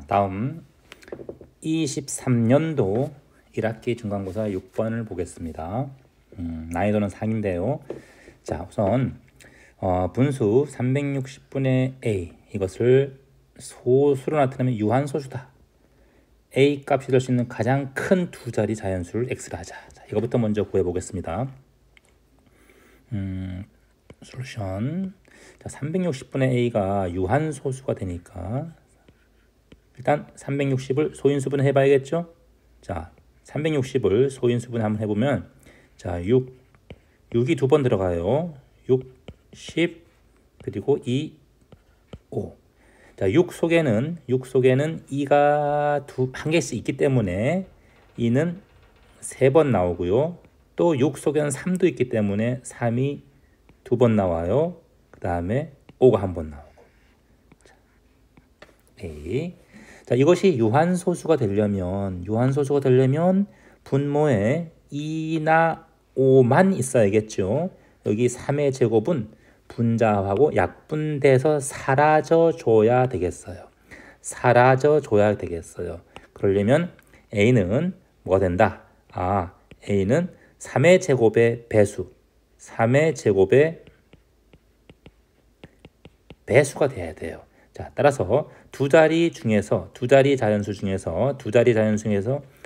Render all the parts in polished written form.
다음 23년도 1학기 중간고사 6번을 보겠습니다. 난이도는 상인데요. 자, 우선 분수 360분의 a 이것을 소수로 나타내면 유한소수다. a 값이 될 수 있는 가장 큰 두 자리 자연수를 x로 하자. 자, 이거부터 먼저 구해보겠습니다. 솔루션. 자, 360분의 a가 유한소수가 되니까 일단 360을 소인수분 해봐야겠죠? 자, 360을 소인수분 한번 해보면 자, 6이 두 번 들어가요. 6, 10, 그리고 2, 5. 자, 6 속에는 2가 한 개씩 있기 때문에 2는 3번 나오고요. 또 6 속에는 3도 있기 때문에 3이 두 번 나와요. 그 다음에 5가 한 번 나오고. 자, A. 자, 이것이 유한소수가 되려면 분모에 2나 5만 있어야겠죠. 여기 3의 제곱은 분자하고 약분돼서 사라져 줘야 되겠어요. 그러려면 A는 뭐가 된다? A는 3의 제곱의 배수, 3의 제곱의 배수가 돼야 돼요. 자, 따라서 두 자리 자연수 중에서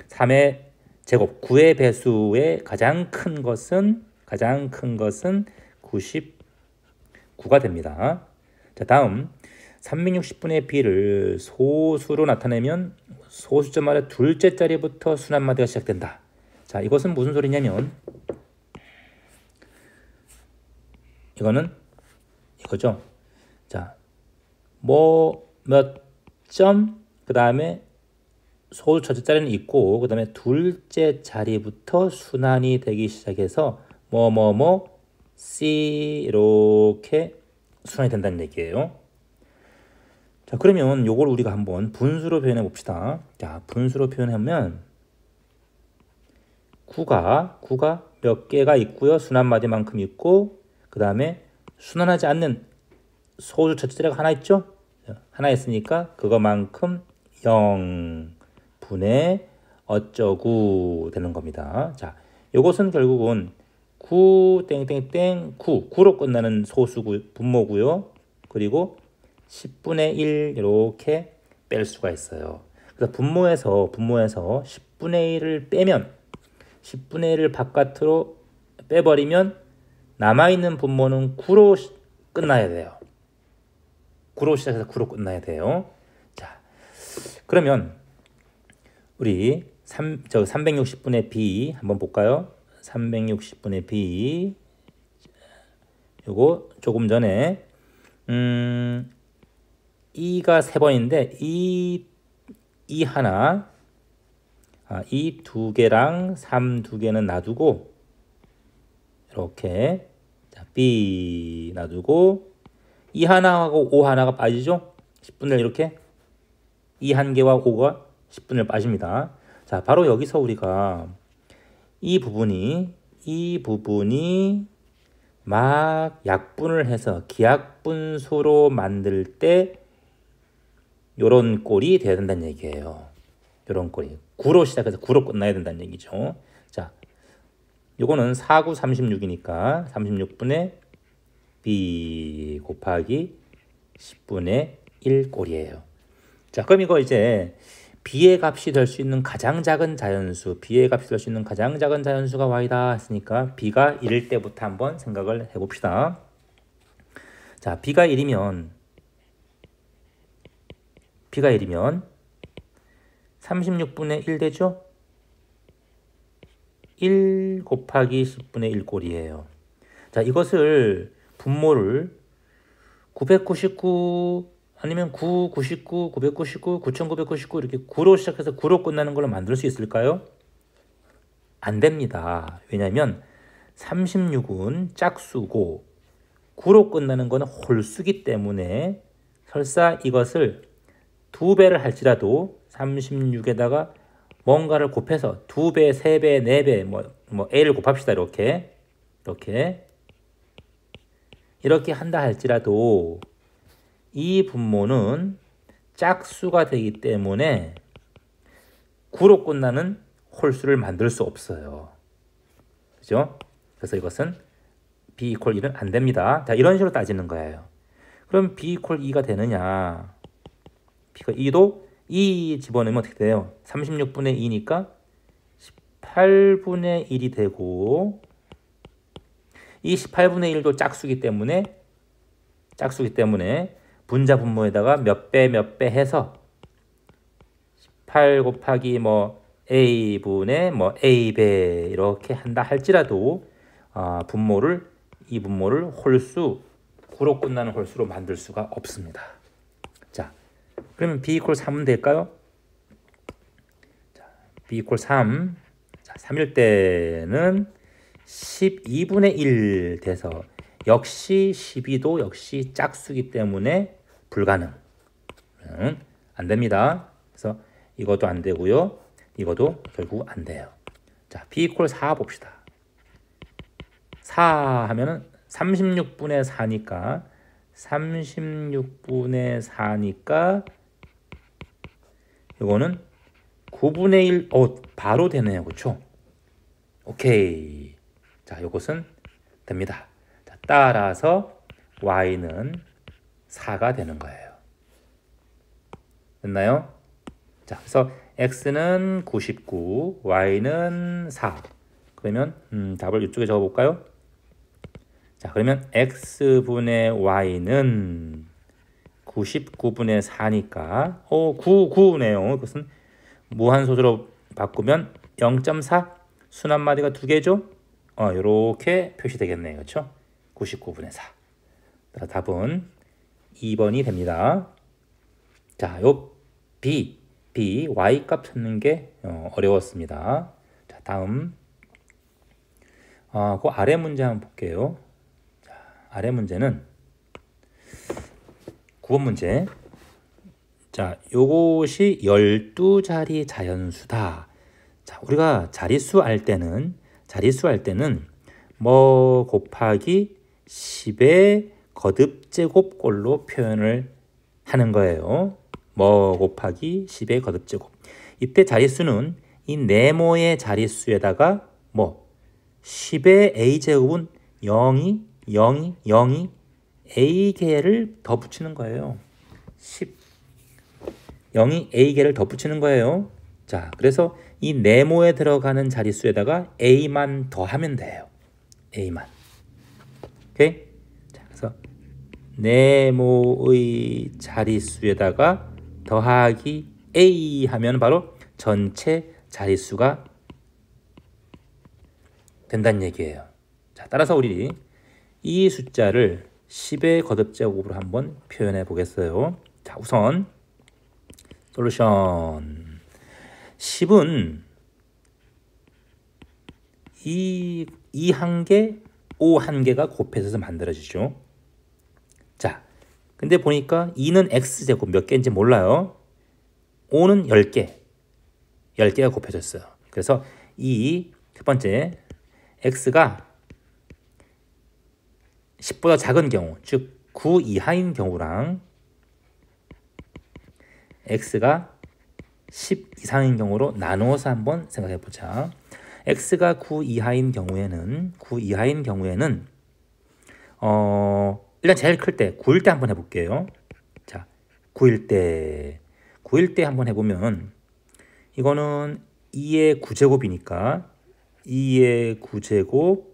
3의 제곱 9의 배수의 가장 큰 것은 99가 됩니다. 자, 다음 360분의 b를 소수로 나타내면 소수점 둘째 자리부터 순환마디가 시작된다. 자, 이것은 무슨 소리냐면 이거죠. 자, 몇 점, 그 다음에 소수 첫째 자리는 있고, 그 다음에 둘째 자리부터 순환이 되기 시작해서 C 이렇게 순환이 된다는 얘기예요. 자, 그러면 요걸 우리가 한번 분수로 표현해 봅시다. 자, 분수로 표현하면 9가 몇 개가 있고요. 순환마디만큼 있고, 그 다음에 순환하지 않는 소수 첫째 자리가 하나 있죠? 하나 있으니까 그거만큼 0분의 어쩌구 되는 겁니다. 자, 요것은 결국은 9로 끝나는 소수 분모고요. 그리고 10분의 1 이렇게 뺄 수가 있어요. 그래서 분모에서 10분의 1을 빼면 10분의 1을 바깥으로 빼버리면 남아있는 분모는 9로 끝나야 돼요. 9로 시작해서 9로 끝나야 돼요. 자, 그러면 우리 360분의 b 한번 볼까요? 360분의 b 요거 조금 전에 2가 3번인데 이 두 개랑 3 두 개는 놔두고 이렇게 자, b 놔두고 2 하나하고 5 하나가 빠지죠? 10분의 1 이렇게 2 한 개와 5가 10분의 1 빠집니다. 자, 바로 여기서 우리가 이 부분이 막 약분을 해서 기약분수로 만들 때 요런 꼴이 돼야 된다는 얘기예요. 요런 꼴이 9로 시작해서 9로 끝나야 된다는 얘기죠. 자, 요거는 4, 9, 36이니까 36분의 b 곱하기 10분의 1 꼴이에요. 자, 그럼 이거 이제 b의 값이 될 수 있는 가장 작은 자연수가 y다 했으니까 b가 1일 때부터 한번 생각을 해봅시다. 자, b가 1이면 36분의 1 되죠? 1 곱하기 10분의 1 꼴이에요. 자, 이것을 분모를 999 아니면 999, 999, 9999 이렇게 9로 시작해서 9로 끝나는 걸로 만들 수 있을까요? 안 됩니다. 왜냐하면 36은 짝수고 9로 끝나는 거는 홀수기 때문에 설사 이것을 2배를 할지라도 36에다가 뭔가를 곱해서 2배, 3배, 4배 뭐 a를 곱합시다. 이렇게 한다 할지라도 이 분모는 짝수가 되기 때문에 9로 끝나는 홀수를 만들 수 없어요. 그죠? 그래서 이것은 b equal 1은 안 됩니다. 자, 이런 식으로 따지는 거예요. 그럼 b equal 2가 되느냐? b가 2도 2 집어넣으면 어떻게 돼요? 36분의 2니까 18분의 1이 되고, 이 18분의 1도 짝수기 때문에 분자 분모에다가 몇 배 해서 18 곱하기 뭐 a분의 뭐 a배 이렇게 한다 할지라도 이 분모를 홀수 9로 끝나는 홀수로 만들 수가 없습니다. 자, 그러면 b equal 3은 될까요? 자, b equal 3. 자, 3일 때는 12분의 1 돼서 역시 12도 역시 짝수기 때문에 불가능. 안 됩니다. 그래서 이것도 안 되고요. 이것도 결국 안 돼요. 자, b equal 4 봅시다. 4 하면은 36분의 4니까 36분의 4니까 이거는 9분의 1 바로 되네요. 그렇죠? 오케이. 자, 이것은 됩니다. 자, 따라서 y는 4가 되는 거예요. 됐나요? 자, 그래서 x는 99, y는 4. 그러면 답을 이쪽에 적어볼까요? 자, 그러면 x분의 y는 99분의 4니까 9네요. 이것은 무한소수로 바꾸면 0.4 순한마디가 2개죠. 이렇게 표시되겠네요. 그렇죠? 99분의 4. 자, 답은 2번이 됩니다. 자, 요 b, y 값 찾는 게 어려웠습니다. 자, 다음 그 아래 문제 한번 볼게요. 자, 아래 문제는 9번 문제. 자, 요것이 12자리 자연수다. 자, 우리가 자릿수 할 때는 뭐 곱하기 10의 거듭제곱꼴로 표현을 하는 거예요. 뭐 곱하기 10의 거듭제곱. 이때 자릿수는 이 네모의 자릿수에다가 뭐 10의 a제곱은 0이 a개를 더 붙이는 거예요. 0이 a개를 더 붙이는 거예요. 자, 그래서 이 네모에 들어가는 자릿수에다가 a만 더하면 돼요. a만. 오케이? 자, 그래서 네모의 자릿수에다가 더하기 a 하면 바로 전체 자릿수가 된다는 얘기예요. 자, 따라서 우리 이 숫자를 10의 거듭제곱으로 한번 표현해 보겠어요. 자, 우선 솔루션 10은 2한개, 5한개가 곱해져서 만들어지죠. 자, 근데 보니까 2는 x제곱 몇 개인지 몰라요. 5는 10개가 곱해졌어요. 그래서 이 첫 번째 x가 10보다 작은 경우, 즉 9 이하인 경우랑 x가 10 이상인 경우로 나누어서 한번 생각해 보자. x가 9 이하인 경우에는 일단 제일 클 때 9일 때 한번 해볼게요. 자, 9일 때 한번 해보면 이거는 2의 9제곱이니까 2의 9제곱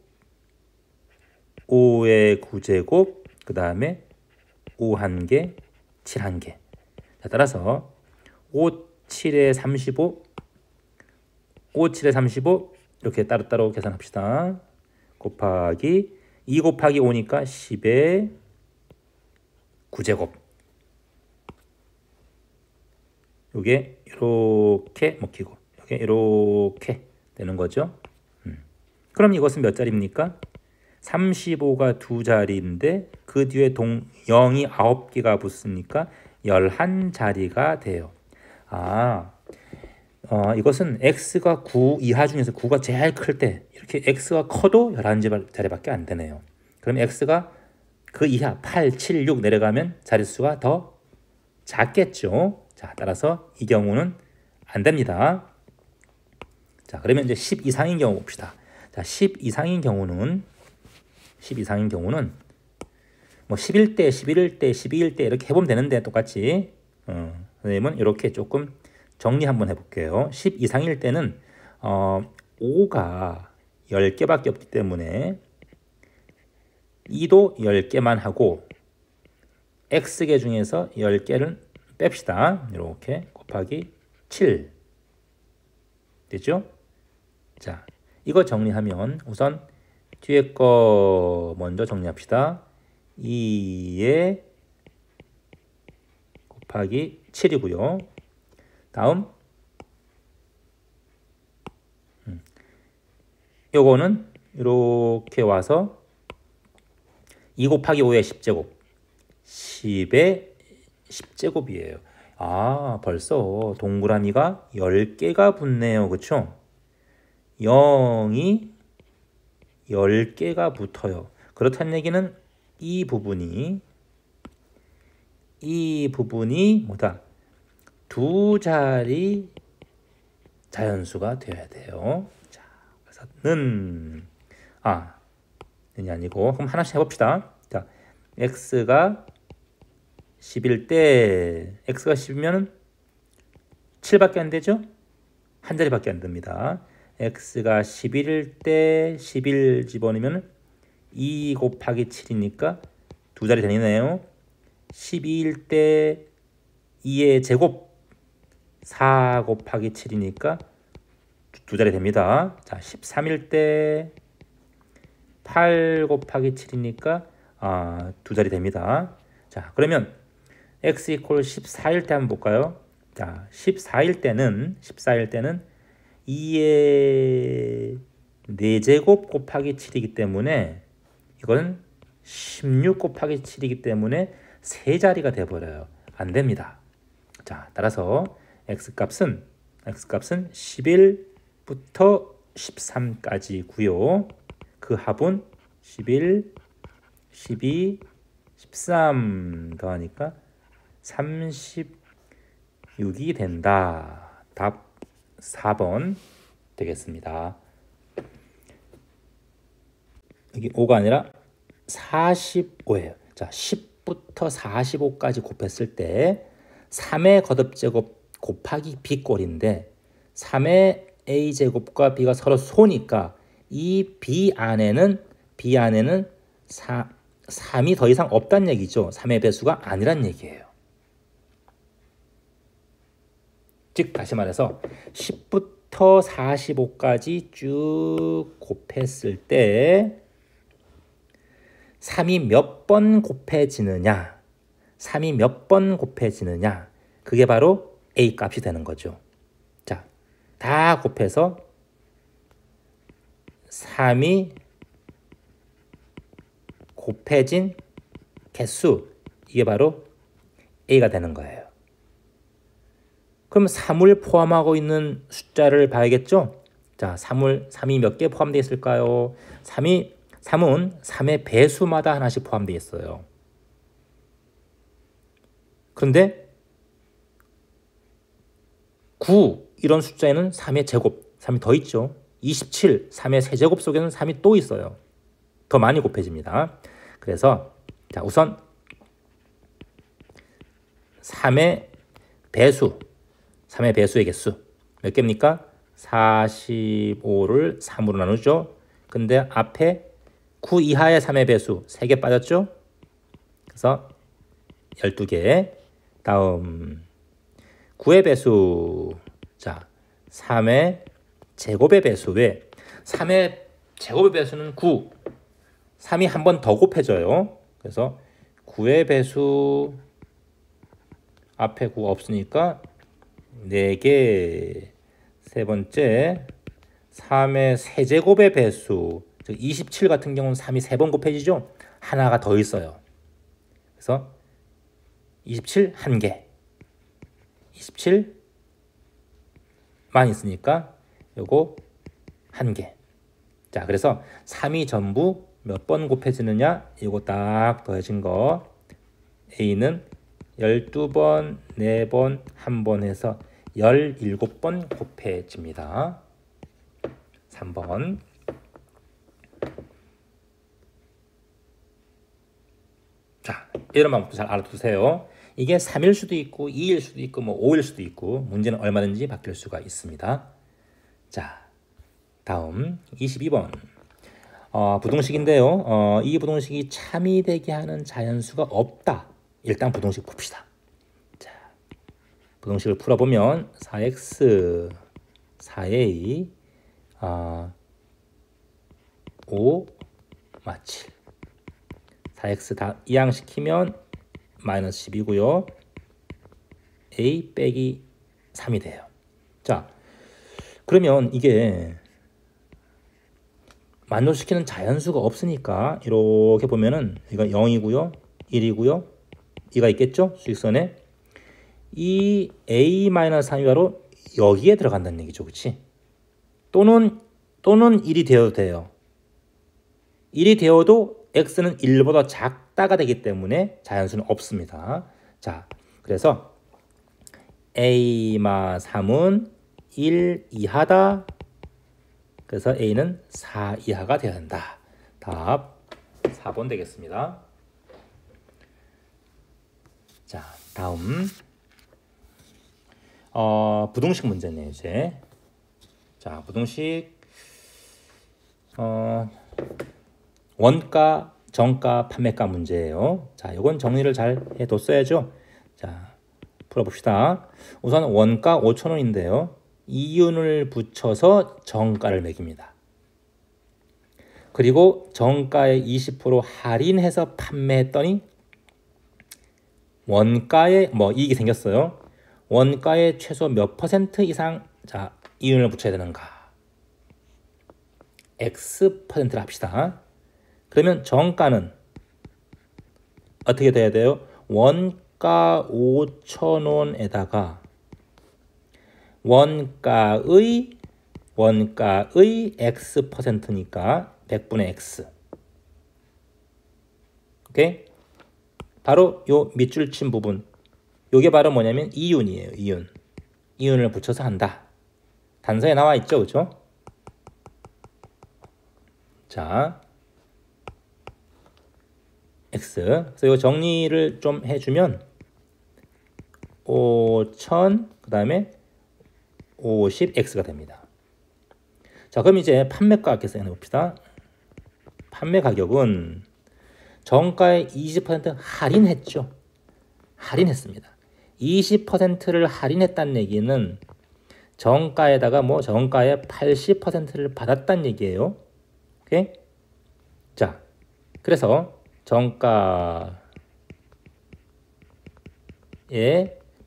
5의 9제곱 그 다음에 5한개 7한개. 자, 따라서 5, 7에 35 이렇게 따로따로 계산합시다. 곱하기 2 곱하기 5니까 10의 9제곱. 요게 이렇게 먹히고 요게 이렇게 되는 거죠. 그럼 이것은 몇 자리입니까? 35가 2자리인데 그 뒤에 0이 9개가 붙으니까 11자리가 돼요. 이것은 x가 9 이하 중에서 9가 제일 클 때 이렇게 x가 커도 11자리밖에 안 되네요. 그럼 x가 그 이하 8, 7, 6 내려가면 자릿수가 더 작겠죠. 자, 따라서 이 경우는 안 됩니다. 자, 그러면 이제 10 이상인 경우 봅시다. 자, 10 이상인 경우는 뭐 11대, 11대, 12일대 이렇게 해보면 되는데 똑같이 선생님은 이렇게 조금 정리 한번 해볼게요. 10 이상일 때는 5가 10개밖에 없기 때문에 2도 10개만 하고 X개 중에서 10개를 뺍시다. 이렇게 곱하기 7 되죠? 자, 이거 정리하면 우선 뒤에 거 먼저 정리합시다. 2에 곱하기 7이고요. 다음 요거는 이렇게 와서 2 곱하기 5의 10제곱 10의 10제곱이에요. 아, 벌써 동그라미가 10개가 붙네요. 그쵸? 0이 10개가 붙어요. 그렇다는 얘기는 이 부분이 뭐다? 두 자리 자연수가 되어야 돼요. 자, 그래서 는이 아니고 그럼 하나씩 해봅시다. 자, x가 10일 때 x가 10이면 7밖에 안 되죠? 한 자리밖에 안 됩니다. x가 11일 때 11 집어넣으면 2 곱하기 7이니까 두 자리 되네요. 12일 때 2의 제곱 4 곱하기 7이니까 두 자리 됩니다. 자, 13일 때 8 곱하기 7이니까 두 자리 됩니다. 자, 그러면 x 이퀄 14일 때 한번 볼까요? 자, 14일 때는 2의 4제곱 곱하기 7이기 때문에 이건 16 곱하기 7이기 때문에 세 자리가 돼버려요. 안 됩니다. 자, 따라서 x값은 11부터 13까지고요. 그 합은 11, 12, 13 더하니까 36이 된다. 답 4번 되겠습니다. 여기 5가 아니라 45예요. 자, 10부터 45까지 곱했을 때 3의 거듭제곱 곱하기 b꼴인데 3의 a제곱과 b가 서로 소니까 이 b 안에는 3이 더 이상 없다는 얘기죠. 3의 배수가 아니란 얘기예요. 즉 다시 말해서 10부터 45까지 쭉 곱했을 때 3이 몇 번 곱해지느냐, 그게 바로 A 값이 되는 거죠. 자, 다 곱해서 3이 곱해진 개수, 이게 바로 A가 되는 거예요. 그럼 3을 포함하고 있는 숫자를 봐야겠죠? 자, 3이 몇 개 포함되어 있을까요? 3은 3의 배수마다 하나씩 포함되어 있어요. 그런데 9 이런 숫자에는 3의 제곱, 3이 더 있죠. 27, 3의 세제곱 속에는 3이 또 있어요. 더 많이 곱해집니다. 그래서 자, 우선 3의 배수의 개수 몇 개입니까? 45를 3으로 나누죠. 근데 앞에 9 이하의 3의 배수 3개 빠졌죠? 그래서 12개. 다음 9의 배수. 자, 3의 제곱의 배수. 왜? 3의 제곱의 배수는 9. 3이 한 번 더 곱해져요. 그래서 9의 배수 앞에 9 없으니까 4개. 세 번째 3의 세제곱의 배수. 즉 27 같은 경우는 3이 3번 곱해지죠. 하나가 더 있어요. 그래서 27 1개. 27만 있으니까 요거 1개. 자, 그래서 3이 전부 몇 번 곱해지느냐? 이거 딱 더해진 거 A는 12번, 4번, 1번 해서 17번 곱해집니다. 3번. 자, 이런 방법도 잘 알아두세요. 이게 3일 수도 있고 2일 수도 있고 뭐 5일 수도 있고 문제는 얼마든지 바뀔 수가 있습니다. 자, 다음 22번. 부등식인데요. 이 부등식이 참이 되게 하는 자연수가 없다. 일단 부등식 풉시다. 자, 부등식을 풀어보면 4x, 4a, 5, 7. 4x 다 이항시키면 마이너스 10이고요. a 빼기 3이 돼요. 자, 그러면 이게 만족시키는 자연수가 없으니까 이렇게 보면은 이건 0이고요. 1이고요. 2가 있겠죠? 수직선에. 이 a-3이 바로 여기에 들어간다는 얘기죠. 그렇지? 또는 1이 되어도 돼요. 1이 되어도 x는 1보다 작다가 되기 때문에 자연수는 없습니다. 자, 그래서 a-3은 1 이하다. 그래서 a는 4 이하가 되어야 한다. 답 4번 되겠습니다. 자, 다음 부등식 문제네요. 이제 자, 부등식 원가, 정가, 판매가 문제예요. 자, 이건 정리를 잘 해뒀어야죠. 자, 풀어봅시다. 우선 원가 5,000원인데요. 이윤을 붙여서 정가를 매깁니다. 그리고 정가에 20% 할인해서 판매했더니 원가에 이익이 생겼어요. 원가에 최소 몇 퍼센트 이상 자, 이윤을 붙여야 되는가? X%를 합시다. 그러면 정가는 어떻게 돼야 돼요? 원가 5,000원에다가 원가의 X%니까 100분의 X. 오케이? 바로 요 밑줄 친 부분. 요게 바로 뭐냐면 이윤이에요. 이윤. 이윤을 붙여서 한다. 단서에 나와 있죠. 그죠? 자, X. 그래서 요 정리를 좀 해주면 5,000 그 다음에 50x가 됩니다. 자, 그럼 이제 판매가 계산해 봅시다. 판매 가격은 정가에 20% 할인했죠. 할인했습니다. 20%를 할인했다는 얘기는 정가에다가 정가의 80%를 받았다는 얘기예요. 오케이? 자, 그래서 정가에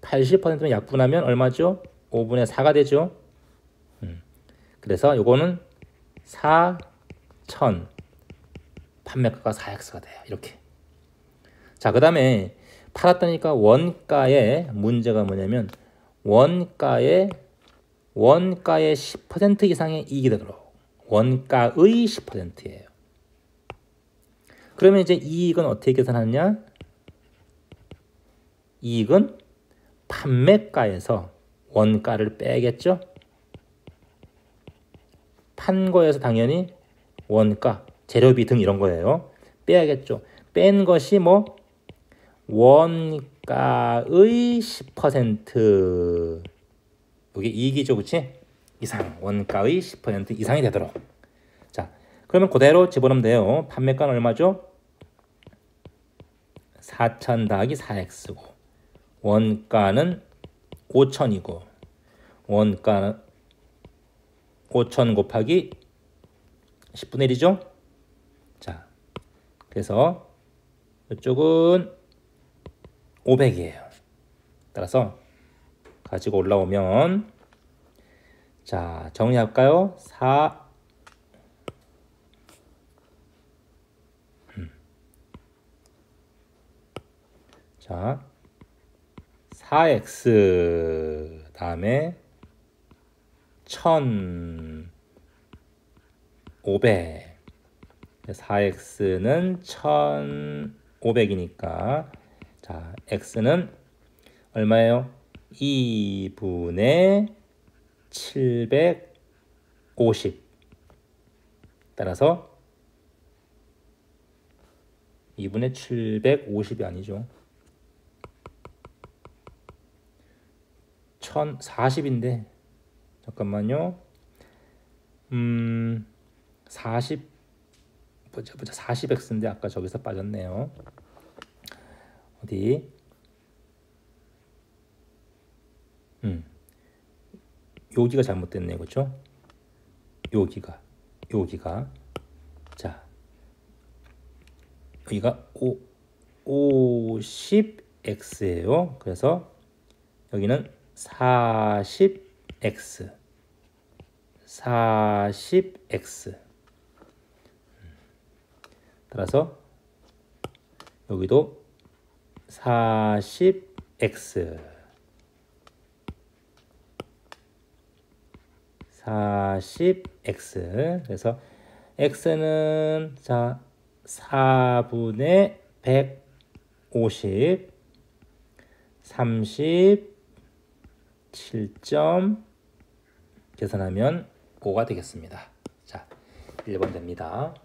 80%는 약분하면 얼마죠? 5분의 4가 되죠. 그래서 요거는 4,000 판매가가 4x가 돼요. 이렇게. 자, 그 다음에 팔았다니까 원가에 문제가 뭐냐면 원가의 10% 이상의 이익이 되도록 원가의 10%예요. 그러면 이제 이익은 어떻게 계산하느냐? 이익은 판매가에서 원가를 빼겠죠. 판 거에서 당연히 원가, 재료비 등 이런 거예요. 빼야겠죠. 뺀 것이 원가의 10% 이게 이익이죠. 그치? 이상, 원가의 10% 이상이 되도록. 자, 그러면 그대로 집어넣으면 돼요. 판매가는 얼마죠? 4,000 더하기 4x고 원가는 5,000이고 원가는 5,000 곱하기 10분의 1이죠. 자, 그래서 이쪽은 500이에요. 따라서 가지고 올라오면 자, 정리할까요? 4 자, 4x 다음에 1,500 4x는 1,500이니까 자, x는 얼마예요? 2분의 750. 따라서 2분의 750이 아니죠. 1040인데 잠깐만요. 40 보자 40x인데 아까 저기서 빠졌네요. 어디? 여기가 잘못됐네요. 그렇죠? 여기가 자 여기가 50x예요. 그래서 여기는 40x 따라서 여기도 40x 그래서 x는 자 4분의 150 37점 계산하면 5가 되겠습니다. 자, 1번 됩니다.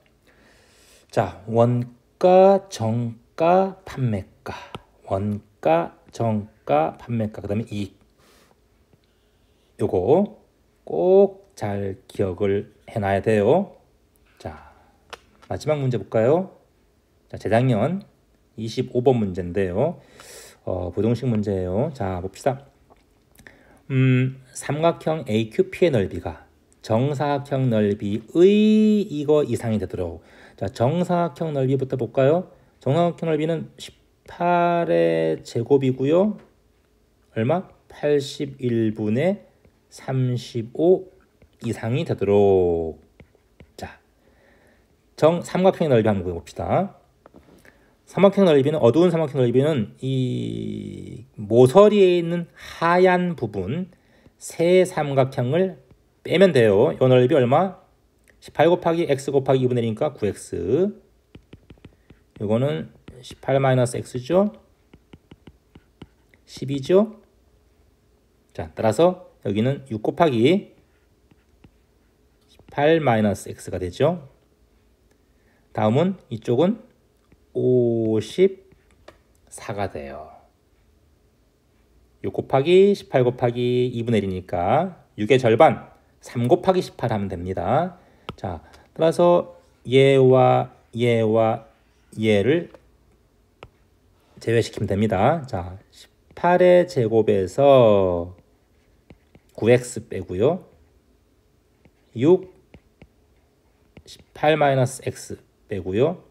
자, 원가, 정가, 판매가. 원가, 정가, 판매가. 그 다음에 이익. 요거 꼭 잘 기억을 해놔야 돼요. 자, 마지막 문제 볼까요? 자, 재작년 25번 문제인데요. 부동식 문제예요. 자, 봅시다. 삼각형 AQP의 넓이가 정사각형 넓이의 이거 이상이 되도록. 자, 정사각형 넓이부터 볼까요? 정사각형 넓이는 18의 제곱이고요. 얼마? 81분의 35 이상이 되도록. 자, 삼각형의 넓이 한번 봅시다. 삼각형 넓이는 어두운 삼각형 넓이는 이 모서리에 있는 하얀 부분 세 삼각형을 빼면 돼요. 이 넓이 얼마? 18 곱하기 x 곱하기 2분의 1이니까 9x. 이거는 18 마이너스 x죠. 10이죠. 자, 따라서 여기는 6 곱하기 18 마이너스 x가 되죠. 다음은 이쪽은 54가 돼요. 6 곱하기 18 곱하기 2분의 1이니까 6의 절반 3 곱하기 18 하면 됩니다. 자, 따라서 얘와 얘를 제외시키면 됩니다. 자, 18의 제곱에서 9x 빼고요. 6 18 마이너스 x 빼고요.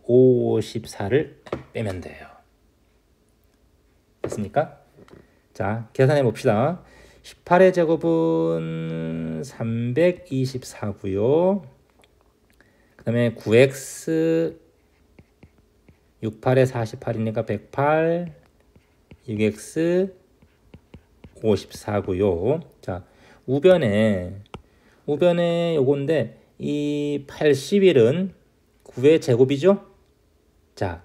54를 빼면 돼요. 됐습니까? 자, 계산해 봅시다. 18의 제곱은 324고요. 그 다음에 9x 68에 48이니까 108 6x 54고요. 자, 우변에 요건데 이 81은 9의 제곱이죠? 자,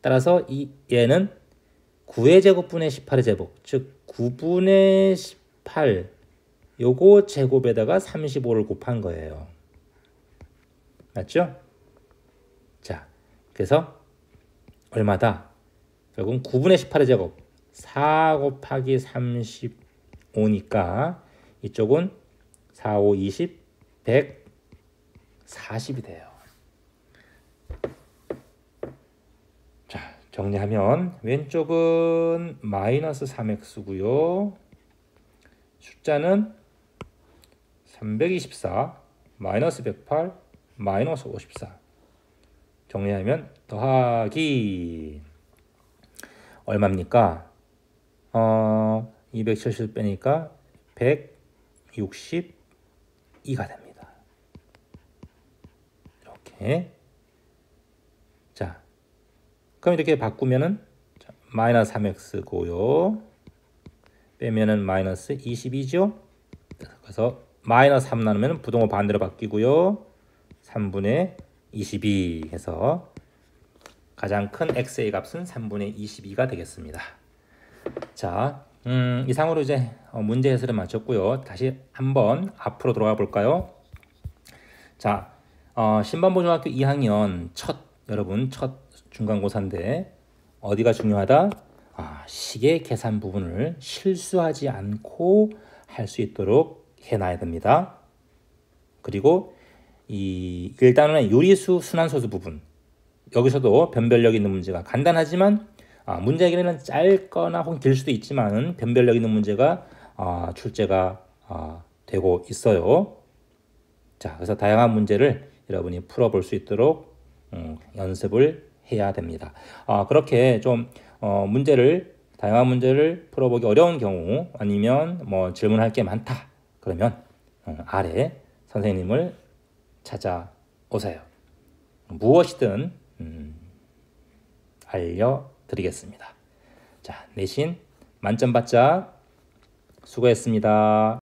따라서 얘는 9의 제곱분의 18의 제곱, 즉 9분의 18 요거 제곱에다가 35를 곱한 거예요. 맞죠? 자, 그래서 얼마다? 결국은 9분의 18의 제곱 4 곱하기 35니까 이쪽은 4, 5, 20, 140이 돼요. 자, 정리하면 왼쪽은 마이너스 3x고요. 숫자는 324, 마이너스 108, 마이너스 54. 정리하면 더하기 얼마입니까? 270 빼니까 162가 됩니다. 이렇게. 자, 그럼 이렇게 바꾸면은 마이너스 3x고요. 빼면은 마이너스 22죠. 그래서 마이너스 3 나누면 부동호 반대로 바뀌고요. 3분의 22 해서 가장 큰 x의 값은 3분의 22가 되겠습니다. 자, 이상으로 이제 문제 해설을 마쳤고요. 다시 한번 앞으로 돌아가 볼까요? 자, 신반부중학교 2학년 여러분 첫 중간고사인데 어디가 중요하다? 시계 계산 부분을 실수하지 않고 할 수 있도록 해놔야 됩니다. 그리고 이 일단은 요리수 순환소수 부분 여기서도 변별력 있는 문제가 간단하지만 문제 해결에는 짧거나 혹은 길 수도 있지만 변별력 있는 문제가 출제가 되고 있어요. 자, 그래서 다양한 문제를 여러분이 풀어볼 수 있도록 연습을 해야 됩니다. 그렇게 좀 다양한 문제를 풀어보기 어려운 경우 아니면 뭐 질문할 게 많다 그러면 아래 선생님을 찾아오세요. 무엇이든 알려드리겠습니다. 자, 내신 만점 받자. 수고했습니다.